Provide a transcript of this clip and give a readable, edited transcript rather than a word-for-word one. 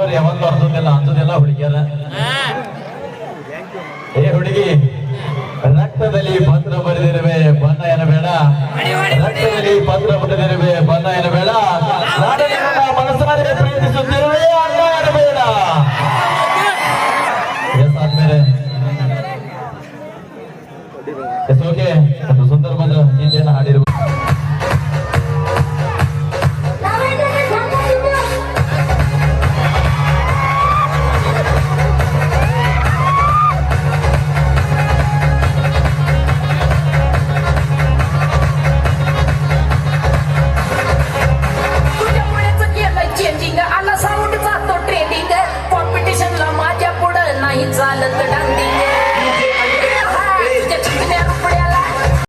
ಅವ್ರು ಯಾವತ್ತೂ ಅರ್ಸೋದಿಲ್ಲ ಅನ್ಸೋದಿಲ್ಲ ಹುಡುಗಿಯರ. ಏ ಹುಡುಗಿ, ರಕ್ತದಲ್ಲಿ ಪತ್ರ ಬರೆದಿರುವೆ ಬಣ್ಣ ಎನ್ನಬೇಡ, ರಕ್ತದಲ್ಲಿ ಪತ್ರ ಬರೆದಿರುವೆ ಬಣ್ಣ ಎನ್ನಬೇಡ, ಮನಸ್ಸಾರೆ ಪ್ರೀತಿಸುತ್ತಿರುವೆ ಅಣ್ಣ ಎನ್ನಬೇಡ. ಆದ್ಮೇಲೆ ಓಕೆ, ಒಂದು ಸುಂದರವಾದ ಗೀತೆಯನ್ನು ಹಾಡಿರುವ